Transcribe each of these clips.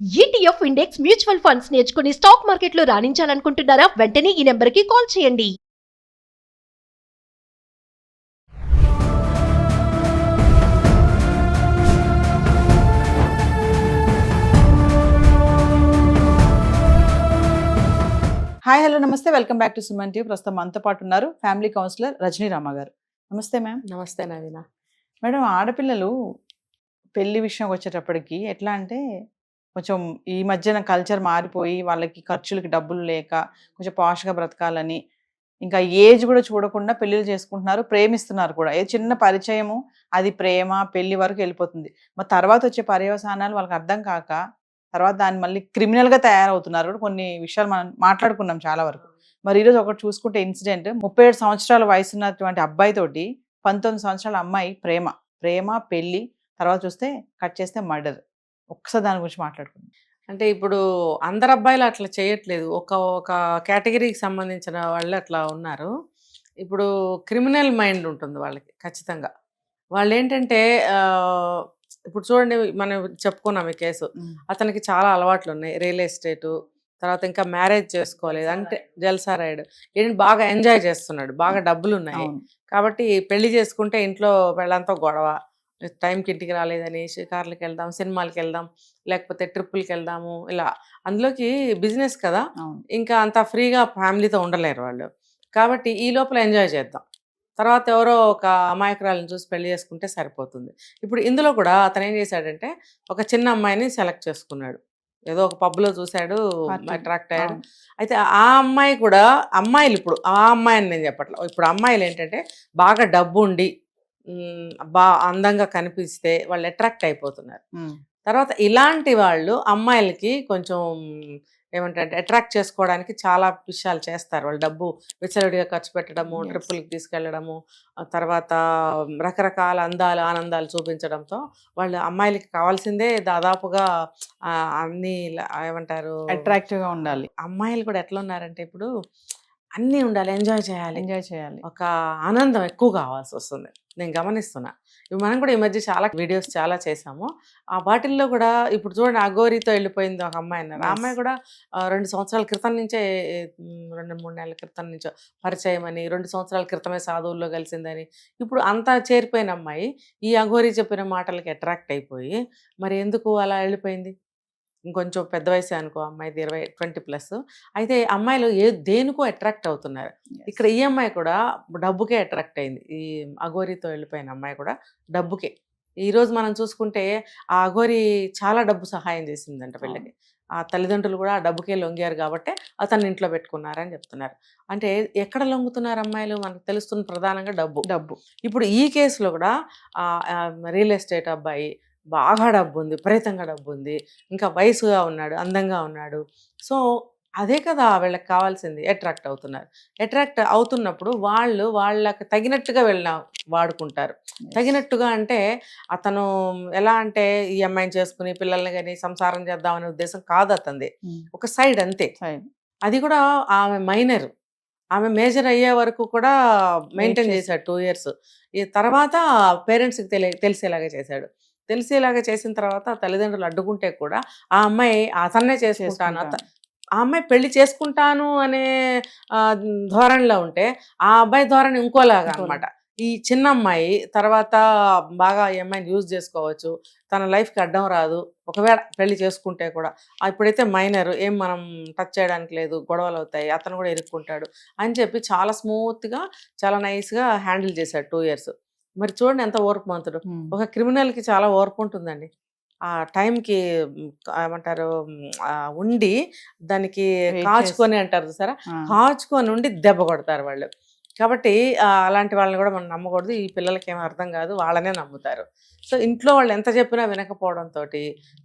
ETF index mutual funds నేర్చుకుని stock మార్కెట్లో రాణించాలనుకుంటున్నారా? వెంటనే ఈ నెంబర్కి కాల్ చేయండి. హాయ్ హలో నమస్తే welcome back to Suman TV. ప్రస్తుతం మనతో పాటు ఉన్నారు ఫ్యామిలీ కౌన్సిలర్ రజనీ రామ గారు. నమస్తే మ్యామ్. నమస్తే నవీన. మేడం, ఆడపిల్లలు పెళ్లి విషయం వచ్చేటప్పటికి ఎట్లా అంటే కొంచెం ఈ మధ్యన కల్చర్ మారిపోయి వాళ్ళకి ఖర్చులకి డబ్బులు లేక కొంచెం పాష్గా బ్రతకాలని ఇంకా ఏజ్ కూడా చూడకుండా పెళ్ళిళ్ళు చేసుకుంటున్నారు, ప్రేమిస్తున్నారు కూడా. ఏ చిన్న పరిచయము అది ప్రేమ పెళ్లి వరకు వెళ్ళిపోతుంది. మరి తర్వాత వచ్చే పర్యవసానాలు వాళ్ళకి అర్థం కాక తర్వాత దాన్ని మళ్ళీ క్రిమినల్గా తయారవుతున్నారు. కొన్ని విషయాలు మనం మాట్లాడుకున్నాం చాలా వరకు. మరి ఈరోజు ఒకటి చూసుకుంటే ఇన్సిడెంట్, 37 సంవత్సరాల వయసు ఉన్నటువంటి అబ్బాయితోటి 19 సంవత్సరాల అమ్మాయి ప్రేమ ప్రేమ పెళ్లి, తర్వాత చూస్తే కట్ చేస్తే మర్డర్. ఒక్కసారి దాని గురించి మాట్లాడుకుందాం. అంటే ఇప్పుడు అందరు అబ్బాయిలు అట్లా చేయట్లేదు, ఒక ఒక కేటగిరీకి సంబంధించిన వాళ్ళు అట్లా ఉన్నారు. ఇప్పుడు క్రిమినల్ మైండ్ ఉంటుంది వాళ్ళకి ఖచ్చితంగా. వాళ్ళు ఏంటంటే ఇప్పుడు చూడండి, మనం చెప్పుకున్నాం ఈ కేసు. అతనికి చాలా అలవాట్లు ఉన్నాయి, రియల్ ఎస్టేటు, తర్వాత ఇంకా మ్యారేజ్ చేసుకోలేదు అంటే జల్సా రైడ్, ఏంటి బాగా ఎంజాయ్ చేస్తున్నాడు, బాగా డబ్బులు ఉన్నాయి కాబట్టి పెళ్లి చేసుకుంటే ఇంట్లో వెళ్ళంతా గొడవ, టైంకి ఇంటికి రాలేదని, షికార్లకు వెళ్దాం, సినిమాలకి వెళ్దాం, లేకపోతే ట్రిప్పులకి వెళ్దాము, ఇలా. అందులోకి బిజినెస్ కదా, ఇంకా అంత ఫ్రీగా ఫ్యామిలీతో ఉండలేరు వాళ్ళు. కాబట్టి ఈ లోపల ఎంజాయ్ చేద్దాం, తర్వాత ఎవరో ఒక అమాయకురాలను చూసి పెళ్లి చేసుకుంటే సరిపోతుంది. ఇప్పుడు ఇందులో కూడా అతను ఏం చేశాడంటే ఒక చిన్న అమ్మాయిని సెలెక్ట్ చేసుకున్నాడు. ఏదో ఒక పబ్లో చూశాడు, అట్రాక్ట్ అయ్యాడు. అయితే ఆ అమ్మాయి కూడా, అమ్మాయిలు ఇప్పుడు ఆ అమ్మాయిని నేను చెప్పట్లేదు, ఇప్పుడు అమ్మాయిలు ఏంటంటే బాగా డబ్బు ఉండి అందంగా కనిపిస్తే వాళ్ళు అట్రాక్ట్ అయిపోతున్నారు. తర్వాత ఇలాంటి వాళ్ళు అమ్మాయిలకి కొంచెం ఏమంటారంటే అట్రాక్ట్ చేసుకోవడానికి చాలా విషయాలు చేస్తారు. వాళ్ళు డబ్బు విచ్చలవిడిగా ఖర్చు పెట్టడము, ట్రిప్పులకి తీసుకెళ్ళడము, తర్వాత రకరకాల ఆనందాలు చూపించడంతో వాళ్ళు అమ్మాయిలకి కావాల్సిందే దాదాపుగా అన్ని ఏమంటారు అట్రాక్టివ్గా ఉండాలి. అమ్మాయిలు కూడా ఎట్లా ఉన్నారంటే ఇప్పుడు అన్నీ ఉండాలి, ఎంజాయ్ చేయాలి, ఒక ఆనందం ఎక్కువ కావాల్సి వస్తుంది. నేను గమనిస్తున్నా. మనం కూడా ఈ మధ్య చాలా వీడియోస్ చాలా చేసాము. ఆ వాటిల్లో కూడా ఇప్పుడు చూడండి, అఘోరితో వెళ్ళిపోయింది ఒక అమ్మాయి అన్నారు. ఆ అమ్మాయి కూడా 2 సంవత్సరాల క్రితం నుంచే, 2-3 నెలల క్రితం నుంచో పరిచయం అని, 2 సంవత్సరాల క్రితమే సాధువుల్లో కలిసిందని, ఇప్పుడు అంతా చేరిపోయిన అమ్మాయి ఈ అఘోరి చెప్పిన మాటలకి అట్రాక్ట్ అయిపోయి మరి ఎందుకు అలా వెళ్ళిపోయింది? ఇంకొంచెం పెద్ద వయసే అనుకో, అమ్మాయిది 20+ అయితే అమ్మాయిలు దేనికో అట్రాక్ట్ అవుతున్నారు. ఇక్కడ ఈ అమ్మాయి కూడా డబ్బుకే అట్రాక్ట్ అయింది. ఈ అఘోరితో వెళ్ళిపోయిన అమ్మాయి కూడా డబ్బుకే. ఈరోజు మనం చూసుకుంటే ఆ అఘోరి చాలా డబ్బు సహాయం చేసిందంట పెళ్ళికి. ఆ తల్లిదండ్రులు కూడా ఆ డబ్బుకే లొంగారు కాబట్టి అతన్ని ఇంట్లో పెట్టుకున్నారని చెప్తున్నారు. అంటే ఎక్కడ లొంగుతున్నారు అమ్మాయిలు? మనకు తెలుస్తున్న ప్రధానంగా డబ్బు. ఇప్పుడు ఈ కేసులో కూడా రియల్ ఎస్టేట్ అబ్బాయి బాగా డబ్బు ఉంది, విపరీతంగా డబ్బు ఉంది, ఇంకా వయసుగా ఉన్నాడు, అందంగా ఉన్నాడు. సో అదే కదా వీళ్ళకి కావాల్సింది, అట్రాక్ట్ అవుతున్నారు. అట్రాక్ట్ అవుతున్నప్పుడు వాళ్ళకి తగినట్టుగా వాడుకుంటారు. తగినట్టుగా అంటే అతను ఎలా అంటే ఈ అమ్మాయిని చేసుకుని పిల్లల్ని కానీ సంసారం చేద్దామనే ఉద్దేశం కాదు అతనిది, ఒక సైడ్ అంతే. అది కూడా ఆమె మైనర్, ఆమె మేజర్ అయ్యే వరకు కూడా మెయింటైన్ చేశాడు 2 years. ఈ తర్వాత పేరెంట్స్కి తెలిసేలాగా చేశాడు. తెలిసేలాగా చేసిన తర్వాత తల్లిదండ్రులు అడ్డుకుంటే కూడా ఆ అమ్మాయి అతన్నే చేసుకుంటాను, ఆ అమ్మాయి పెళ్లి చేసుకుంటాను అనే ధోరణిలో ఉంటే ఆ అబ్బాయి ధోరణి ఇంకోలాగా అనమాట. ఈ చిన్న అమ్మాయి తర్వాత బాగా ఈ అమ్మాయిని యూజ్ చేసుకోవచ్చు, తన లైఫ్కి అడ్డం రాదు ఒకవేళ పెళ్లి చేసుకుంటే కూడా. ఇప్పుడైతే మైనర్, ఏం మనం టచ్ చేయడానికి లేదు, గొడవలు అవుతాయి, అతను కూడా ఇరుక్కుంటాడు అని చెప్పి చాలా స్మూత్గా చాలా నైస్గా హ్యాండిల్ చేశాడు 2 years. మరి చూడండి ఎంత ఓర్పుమంతుడు. ఒక క్రిమినల్కి చాలా ఓర్పు ఉంటుందండి. ఆ టైంకి ఏమంటారు ఉండి దానికి కాచుకొని అంటారు చూసారా, కాచుకొని ఉండి దెబ్బ కొడతారు వాళ్ళు. కాబట్టి అలాంటి వాళ్ళని కూడా మనం నమ్మకూడదు. ఈ పిల్లలకి ఏమీ అర్థం కాదు, వాళ్ళనే నమ్ముతారు. సో ఇంట్లో వాళ్ళు ఎంత చెప్పినా వినకపోవడంతో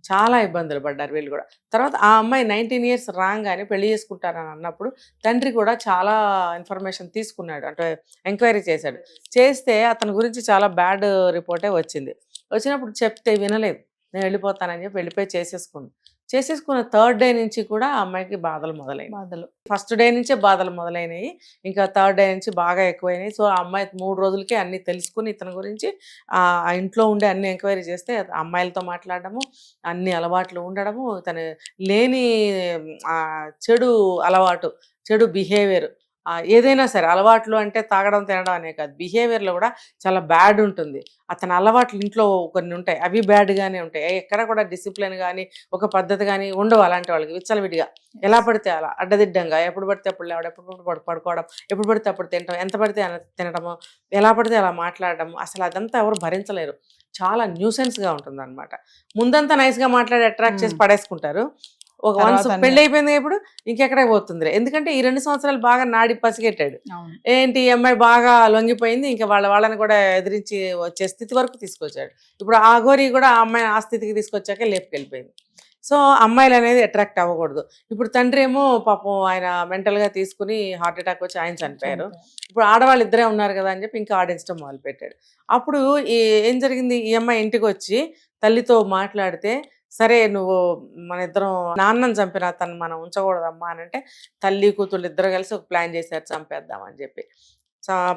చాలా ఇబ్బందులు పడ్డారు వీళ్ళు కూడా. తర్వాత ఆ అమ్మాయి 19 years రాగానే పెళ్లి చేసుకుంటారని అన్నప్పుడు తండ్రి కూడా చాలా ఇన్ఫర్మేషన్ తీసుకున్నాడు, అంటే ఎంక్వైరీ చేశాడు. చేస్తే అతని గురించి చాలా బ్యాడ్ రిపోర్టే వచ్చింది. వచ్చినప్పుడు చెప్తే వినలేదు, నేను వెళ్ళిపోతానని చెప్పి వెళ్ళిపోయి చేసేసుకుంది. చేసేసుకున్న థర్డ్ డే నుంచి కూడా ఆ అమ్మాయికి బాధలు మొదలైనవి. బాధలు. ఫస్ట్ డే నుంచే బాధలు మొదలైనవి. ఇంకా థర్డ్ డే నుంచి బాగా ఎక్కువైనాయి. సో, ఆ అమ్మాయి 3 రోజులకే అన్నీ తెలుసుకొని ఇతని గురించి ఆ ఇంట్లో ఉండి అన్ని ఎంక్వైరీ చేస్తే అమ్మాయిలతో మాట్లాడడము, అన్ని అలవాట్లు ఉండడము, తను లేని చెడు అలవాటు, చెడు బిహేవియర్ ఏదైనా సరే అలవాట్లు అంటే తాగడం, తినడం అనే కాదు. బిహేవియర్‌లో కూడా చాలా బ్యాడ్ ఉంటుంది. అతని అలవాట్లు ఇంట్లో కొన్ని ఉంటాయి. అవి బ్యాడ్‌గానే ఉంటాయి. ఎక్కడ కూడా డిసిప్లిన్ గాని, ఒక పద్ధతి గాని ఉండవు అలాంటి వాళ్ళకి. విచ్చలవిడిగా ఎలా పడితే అలా అడ్డదిడ్డంగా ఎప్పుడు పడితే అప్పుడు లేవడం, ఎప్పుడు పడితే పడుకోవడం, ఎప్పుడు పడితే అప్పుడు తినడం, ఎంత పడితే అలా తినడము, ఎలా పడితే అలా మాట్లాడడం, అసలు అదంతా ఎవరు భరించలేరు. చాలా న్యూసెన్స్‌గా ఉంటుందన్నమాట. ముందంతా నైస్‌గా మాట్లాడి అట్రాక్ట్ చేసి పడేసుకుంటారు. వన్స్ తర్వాత అన్ని పెళ్లి అయిపోయింది ఇప్పుడు ఇంకెక్కడికి పోతుందిలే. ఎందుకంటే ఈ 2 సంవత్సరాలు బాగా నాడి పసిగట్టాడు. అవును. ఏంటి ఈ అమ్మాయి బాగా లొంగిపోయింది. ఇంకా వాళ్ళని కూడా ఎదిరించి వచ్చే స్థితి వరకు తీసుకొచ్చాడు. ఇప్పుడు ఆ ఘోరి కూడా ఆ అమ్మాయిని ఆ స్థితికి తీసుకొచ్చాక లేపుకెళ్ళిపోయింది. సో, అమ్మాయిలు అనేది అట్రాక్ట్ అవ్వకూడదు. ఇప్పుడు తండ్రి ఏమో పాపం ఆయన మెంటల్‌గా తీసుకుని హార్ట్ అటాక్ వచ్చి ఆయన చనిపోయారు. ఇప్పుడు ఆడవాళ్ళు ఇద్దరే ఉన్నారు కదా అని చెప్పి ఇంకా ఆడించడం మొదలుపెట్టాడు. అప్పుడు ఏం జరిగింది, ఈ అమ్మాయి ఇంటికొచ్చి తల్లితో మాట్లాడితే, సరే నువ్వు మన ఇద్దరం నాన్నని చంపిన అతను మనం ఉంచకూడదమ్మా అని అంటే, తల్లి కూతుళ్ళు ఇద్దరు కలిసి ఒక ప్లాన్ చేశారు చంపేద్దామని చెప్పి.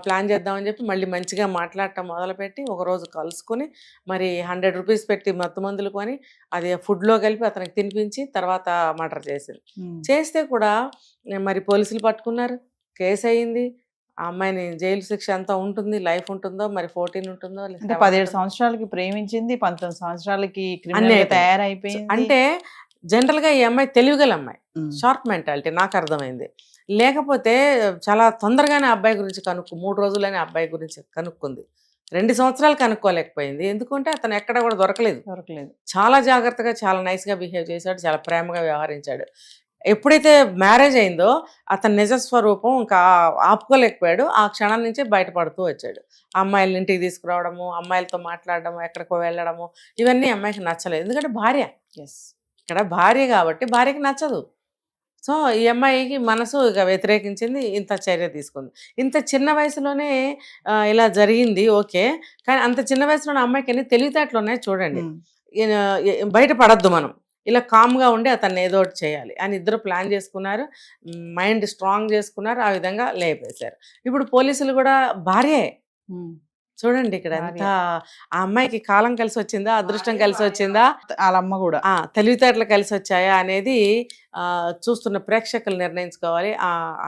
ప్లాన్ చేద్దామని చెప్పి మళ్ళీ మంచిగా మాట్లాడటం మొదలుపెట్టి ఒకరోజు కలుసుకొని మరి 100 రూపీస్ పెట్టి మత్తు మందులు కొని అది ఫుడ్లో కలిపి అతనికి తినిపించి తర్వాత మర్డర్ చేసింది. చేస్తే కూడా మరి పోలీసులు పట్టుకున్నారు, కేసు అయింది. ఆ అమ్మాయిని జైలు శిక్ష ఎంత ఉంటుంది, లైఫ్ ఉంటుందో, మరి 14 ఉంటుందో, అంటే 17 సంవత్సరాలకి ప్రేమించింది, 19 సంవత్సరాలకి అన్నీ క్రిమినల్‌గా అయిపోయింది. తయారైపోయింది. అంటే జనరల్‌గా ఈ అమ్మాయి తెలివిగల అమ్మాయి, షార్ప్ మెంటాలిటీ నాకు అర్థమైంది. లేకపోతే చాలా తొందరగానే అబ్బాయి గురించి 3 రోజుల్లోనే అబ్బాయి గురించి కనుక్కుంది. 2 సంవత్సరాలు కనుక్కోలేకపోయింది. ఎందుకంటే అతను ఎక్కడ కూడా దొరకలేదు. చాలా జాగ్రత్తగా, చాలా నైస్‌గా బిహేవ్ చేశాడు, చాలా ప్రేమగా వ్యవహరించాడు. ఎప్పుడైతే మ్యారేజ్ అయిందో అతని నిజ స్వరూపం ఇంకా ఆపుకోలేకపోయాడు. ఆ క్షణం నుంచే బయటపడుతూ వచ్చాడు. అమ్మాయిలని ఇంటికి తీసుకురావడము, అమ్మాయిలతో మాట్లాడడము, ఎక్కడికో వెళ్ళడము, ఇవన్నీ అమ్మాయికి నచ్చలేదు. ఎందుకంటే భార్య, ఇక్కడ భార్య కాబట్టి భార్యకి నచ్చదు. సో, ఈ అమ్మాయికి మనసు ఇక వ్యతిరేకించింది. ఇంత చర్య తీసుకుంది. ఇంత చిన్న వయసులోనే ఇలా జరిగింది ఓకే. కానీ అంత చిన్న వయసులోనే అమ్మాయికి ఎన్ని తెలివితేటలు ఉన్నాయో చూడండి. బయట పడద్దు మనం, ఇలా కామ్గా ఉండి అతన్ని ఏదో ఒకటి చేయాలి అని ఇద్దరు ప్లాన్ చేసుకున్నారు. మైండ్ స్ట్రాంగ్ చేసుకున్నారు. ఆ విధంగా లేపేశారు. ఇప్పుడు పోలీసులు కూడా భార్యే. చూడండి ఇక్కడ ఎంత ఆ అమ్మాయికి కాలం కలిసి వచ్చిందా, అదృష్టం కలిసి వచ్చిందా, వాళ్ళమ్మ కూడా తెలివితేటలు కలిసి వచ్చాయా అనేది చూస్తున్న ప్రేక్షకులు నిర్ణయించుకోవాలి.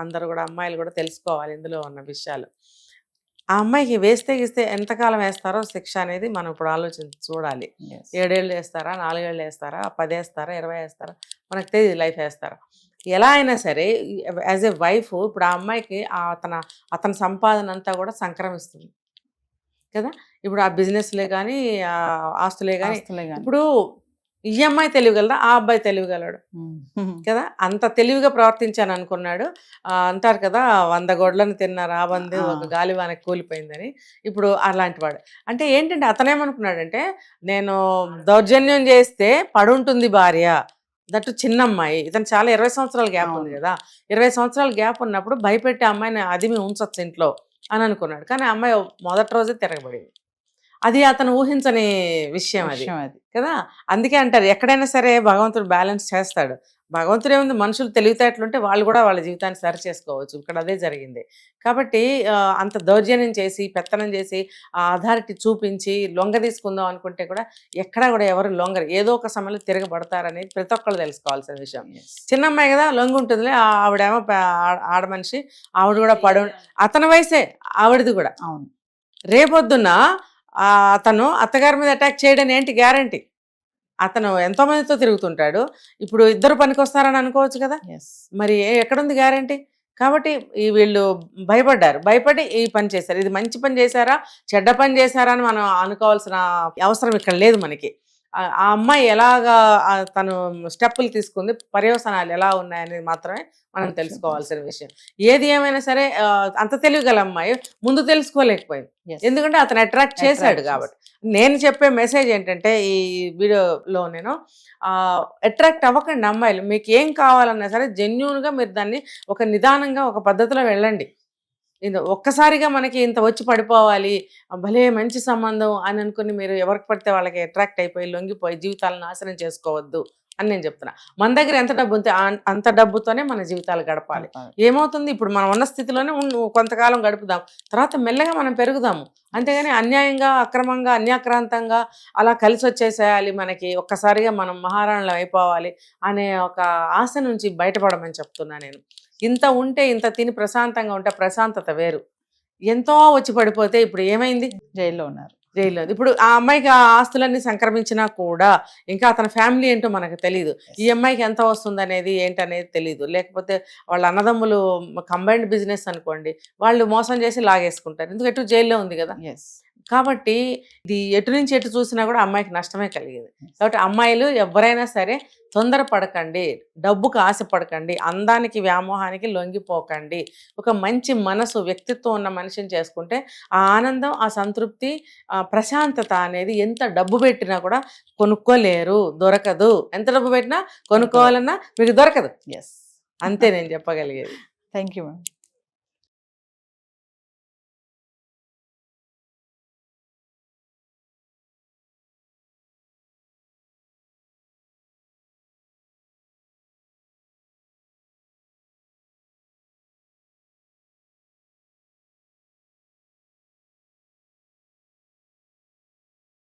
అందరూ కూడా అమ్మాయిలు కూడా తెలుసుకోవాలి ఇందులో ఉన్న విషయాలు. ఆ అమ్మాయికి వేస్తే గీస్తే ఎంతకాలం వేస్తారో శిక్ష అనేది మనం ఇప్పుడు ఆలోచించి చూడాలి. 7 ఏళ్ళు వేస్తారా, 4 ఏళ్ళు వేస్తారా, 10 వేస్తారా, 20 వేస్తారా, మనకు తెలియదు. లైఫ్ వేస్తారా, ఎలా అయినా సరే యాజ్ ఏ వైఫ్ ఇప్పుడు ఆ అమ్మాయికి అతని సంపాదన అంతా కూడా సంక్రమిస్తుంది కదా. ఇప్పుడు ఆ బిజినెస్లే కానీ, ఆస్తులే కానీ, ఇప్పుడు ఈ అమ్మాయి తెలివిగలదా, ఆ అబ్బాయి తెలివిగలడు కదా. అంత తెలివిగా ప్రవర్తించాను అనుకున్నాడు. అంటారు కదా, 100 గొడ్లను తిన్న రాబంది ఒక గాలివానకి కూలిపోయిందని. ఇప్పుడు అలాంటి వాడు అంటే ఏంటంటే అతనేమనుకున్నాడంటే, నేను దౌర్జన్యం చేస్తే పడుంటుంది భార్య, దట్టు చిన్న అమ్మాయి, ఇతను చాలా 20 సంవత్సరాల గ్యాప్ ఉంది కదా. 20 సంవత్సరాల గ్యాప్ ఉన్నప్పుడు భయపెట్టి అమ్మాయిని అదిమి ఉంచొచ్చు ఇంట్లో అని అనుకున్నాడు. కానీ ఆ అమ్మాయి మొదటి రోజే తిరగబడింది. అది అతను ఊహించని విషయం అది కదా. అందుకే అంటారు ఎక్కడైనా సరే భగవంతుడు బ్యాలెన్స్ చేస్తాడు. భగవంతుడు ఏముంది, మనుషులు తెలివితేటలు ఉంటే వాళ్ళు కూడా వాళ్ళ జీవితాన్ని సరి చేసుకోవచ్చు. ఇక్కడ అదే జరిగింది. కాబట్టి అంత దౌర్జన్యం చేసి, పెత్తనం చేసి, ఆ అథారిటీ చూపించి లొంగ తీసుకుందాం అనుకుంటే కూడా ఎక్కడా కూడా ఎవరు లొంగరు. ఏదో ఒక సమయంలో తిరగబడతారనేది ప్రతి ఒక్కళ్ళు తెలుసుకోవాల్సిన విషయం. చిన్న అమ్మాయి కదా, లొంగి ఉంటుందిలే. ఆవిడేమో ఆడ మనిషి, ఆవిడ కూడా అతని వయసే ఆవిడది కూడా. రేపొద్దున అతను అత్తగారి మీద అటాక్ చేయడం ఏంటి గ్యారంటీ? అతను ఎంతో మందితో తిరుగుతుంటాడు. ఇప్పుడు ఇద్దరు పనికొస్తారని అనుకోవచ్చు కదా. మరి ఎక్కడుంది గ్యారంటీ? కాబట్టి వీళ్ళు భయపడి ఈ పని చేశారు. ఇది మంచి పని చేశారా, చెడ్డ పని చేశారా అని మనం అనుకోవాల్సిన అవసరం ఇక్కడ లేదు మనకి. ఆ అమ్మాయి ఎలాగా తను స్టెప్పులు తీసుకుంది, పర్యవసనాలు ఎలా ఉన్నాయనేది మాత్రమే మనం తెలుసుకోవాల్సిన విషయం. ఏది ఏమైనా సరే అంత తెలివిగల అమ్మాయి ముందు తెలుసుకోలేకపోయింది. ఎందుకంటే అతను అట్రాక్ట్ చేశాడు కాబట్టి. నేను చెప్పే మెసేజ్ ఏంటంటే ఈ వీడియోలో నేను అట్రాక్ట్ అవ్వకండి అమ్మాయిలు. మీకు ఏం కావాలన్నా సరే జెన్యూన్గా మీరు దాన్ని ఒక నిదానంగా ఒక పద్ధతిలో వెళ్ళండి. ఒక్కసారిగా మనకి ఇంత వచ్చి పడిపోవాలి, భలే మంచి సంబంధం అని అనుకుని మీరు ఎవరికి పడితే వాళ్ళకి అట్రాక్ట్ అయిపోయి లొంగిపోయి జీవితాలను నాశనం చేసుకోవద్దు అని నేను చెప్తున్నా. మన దగ్గర ఎంత డబ్బు ఉంటే అంత డబ్బుతోనే మన జీవితాలు గడపాలి. ఏమవుతుంది, ఇప్పుడు మనం ఉన్న స్థితిలోనే కొంతకాలం గడుపుదాం, తర్వాత మెల్లగా మనం పెరుగుదాము. అంతేగాని అన్యాయంగా, అక్రమంగా, అన్యాక్రాంతంగా అలా కలిసి వచ్చేసేయాలి, మనకి ఒక్కసారిగా మనం మహారాణులు అయిపోవాలి అనే ఒక ఆశ నుంచి బయటపడమని చెప్తున్నా నేను. ఇంత ఉంటే, ఇంత తిని ప్రశాంతంగా ఉంటే ప్రశాంతత వేరు. ఎంతో వచ్చి పడిపోతే ఇప్పుడు ఏమైంది, జైల్లో ఉన్నారు. జైల్లో. ఇప్పుడు ఆ అమ్మాయికి ఆ ఆస్తులన్నీ సంక్రమించినా కూడా ఇంకా అతని ఫ్యామిలీ ఏంటో మనకు తెలియదు. ఈ అమ్మాయికి ఎంత వస్తుంది అనేది ఏంటనేది తెలియదు. లేకపోతే వాళ్ళ అన్నదమ్ములు కంబైన్డ్ బిజినెస్ అనుకోండి, వాళ్ళు మోసం చేసి లాగేసుకుంటారు. ఎందుకంటే జైల్లో ఉంది కదా. కాబట్టి ఇది ఎటు నుంచి ఎటు చూసినా కూడా అమ్మాయికి నష్టమే కలిగేది. కాబట్టి అమ్మాయిలు ఎవరైనా సరే తొందరపడకండి, డబ్బుకు ఆశపడకండి, అందానికి వ్యామోహానికి లొంగిపోకండి. ఒక మంచి మనసు, వ్యక్తిత్వం ఉన్న మనిషిని చేసుకుంటే ఆ ఆనందం, ఆ సంతృప్తి, ఆ ప్రశాంతత అనేది ఎంత డబ్బు పెట్టినా కూడా కొనుక్కోలేరు, దొరకదు. ఎంత డబ్బు పెట్టినా కొనుక్కోవాలన్నా మీకు దొరకదు. అంతే నేను చెప్పగలిగేది. Thank you ma'am.